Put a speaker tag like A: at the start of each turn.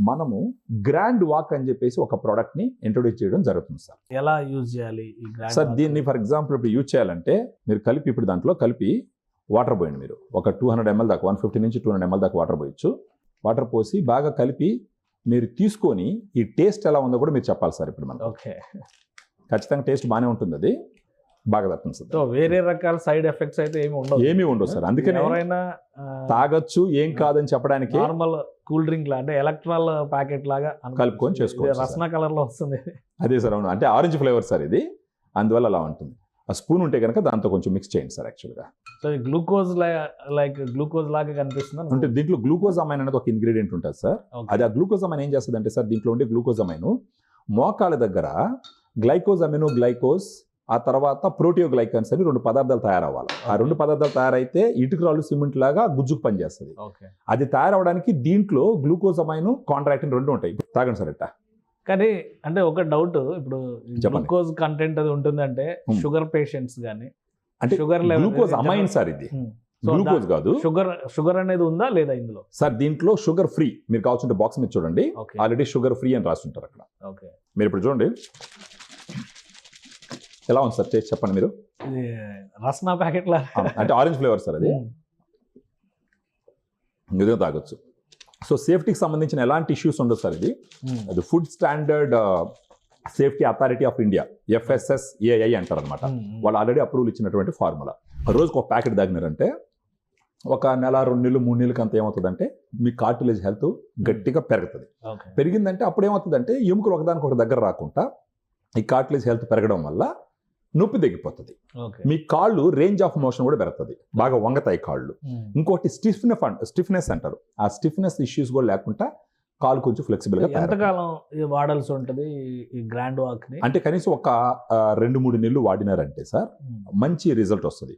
A: మనము grand walk అని చెప్పేసి ఒక ప్రోడక్ట్ని ఇంట్రొడ్యూస్ చేయడం జరుగుతుంది సార్.
B: ఎలా యూజ్ చేయాలి ఈ గ్రాండ్
A: సార్ దీన్ని ఫర్ ఎగ్జాంపుల్ ఇప్పుడు యూజ్ చేయాలంటే మీరు కలిపి ఇప్పుడు దాంట్లో కలిపి వాటర్ పోయండి. మీరు ఒక 200 ml దాకా 150 నుంచి 200 ml దాకా వాటర్ పోయొచ్చు. వాటర్ పోసి బాగా కలిపి మీరు తీసుకొని ఈ టేస్ట్ ఎలా ఉందో కూడా మీరు చెప్పాలి సార్. ఇప్పుడు మనం
B: ఓకే,
A: ఖచ్చితంగా టేస్ట్ బాగానే ఉంటుంది, అది బాగా తప్పని సార్.
B: సో వేరే రకాల సైడ్ ఎఫెక్ట్స్ అయితే ఏమి ఉండవు
A: సార్. అందుకని
B: ఎవరైనా
A: తాగొచ్చు ఏం కాదని చెప్పడానికి
B: నార్మల్ కూల్ డ్రింక్ లా అంటే ఎలక్ట్రాల్ ప్యాకెట్ లాగా
A: కలుపుకొని చేసుకోవచ్చు.
B: రసన కలర్ లో వస్తుంది.
A: అదే సార్, అవును, అంటే ఆరెంజ్ ఫ్లేవర్ సార్ ఇది, అందువల్ల అలా ఉంటుంది. ఆ స్పూన్ ఉంటే కనుక దాంతో కొంచెం మిక్స్ చేయండి సార్. యాక్చువల్గా
B: సో గ్లూకోజ్ గ్లూకోజ్ లాగా కనిపిస్తుంది
A: అంటే దీంట్లో గ్లూకోజమైన్ అనేది ఒక ఇంగ్రీడియంట్ ఉంటుంది సార్. అది ఆ గ్లూకోజమైన్ ఏం చేస్తుంది అంటే సార్, దీంట్లో ఉండే గ్లూకోజమైన్ మోకాల దగ్గర గ్లైకోజ్ ఆ తర్వాత ప్రోటియోగ్లైకాన్స్ అని 2 పదార్థాలు తయారవ్వాలి. ఆ 2 పదార్థాలు తయారైతే ఇటుకరాళ్ళు సిమెంట్ లాగా గుజ్జుకు పనిచేస్తుంది. అది తయారవడానికి దీంట్లో గ్లూకోజమైన్ కాంట్రాక్టిన్ 2 ఉంటాయి. తాగండి సార్ ఎట్టా.
B: కానీ అంటే ఒక డౌట్, ఇప్పుడు గ్లూకోజ్ కంటెంట్ అది ఉంటుందంటే షుగర్ పేషెంట్స్ కానీ
A: అంటే
B: షుగర్
A: గ్లూకోజ్ అమైన్ సార్, ఇది గ్లూకోజ్ కాదు.
B: షుగర్ అనేది ఉందా లేదా ఇందులో?
A: సార్ దీంట్లో షుగర్ ఫ్రీ, మీరు కావాల్సిన బాక్స్ మీద చూడండి, ఆల్రెడీ షుగర్ ఫ్రీ అని రాస్తుంటారు అక్కడ.
B: ఓకే,
A: మీరు ఇప్పుడు చూడండి ఎలా ఉంది సార్, టేస్ట్ చెప్పండి మీరు.
B: రస్నా ప్యాకెట్ లా
A: అంటే ఆరెంజ్ ఫ్లేవర్ సార్, అది నిజంగా తాగొచ్చు. సో సేఫ్టీకి సంబంధించిన ఎలాంటి ఇష్యూస్ ఉండదు సార్. ఇది అది food standard safety authority of India FSSAI అంటారు అనమాట. వాళ్ళు ఆల్రెడీ అప్రూవల్ ఇచ్చినటువంటి ఫార్ములా. రోజుకు ఒక ప్యాకెట్ తాగినారంటే ఒక నెల 2 నెలలు 3 నెలలకి అంత ఏమవుతుందంటే మీ కార్టిలేజ్ హెల్త్ గట్టిగా పెరుగుతుంది. పెరిగిందంటే అప్పుడు ఏమవుతుందంటే ఎముకలు ఒకదానికి ఒక దగ్గర రాకుండా ఈ కార్టిలేజ్ హెల్త్ పెరగడం వల్ల నొప్పి తగ్గిపోతుంది. మీ కాళ్ళు రేంజ్ ఆఫ్ మోషన్ కూడా పెరుగుతుంది, బాగా వంగతాయి కాళ్ళు. ఇంకోటి స్టిఫ్నెస్ అంటారు, ఆ స్టిఫ్నెస్ ఇష్యూస్ కూడా లేకుండా కాలు కొంచెం ఫ్లెక్సిబుల్ గా.
B: ఎంతకాలం వాడాల్సి ఉంటుంది ఈ గ్రాండ్ వాక్ ని?
A: అంటే కనీసం ఒక 2-3 నెలలు వాడినారంటే సార్ మంచి రిజల్ట్ వస్తుంది.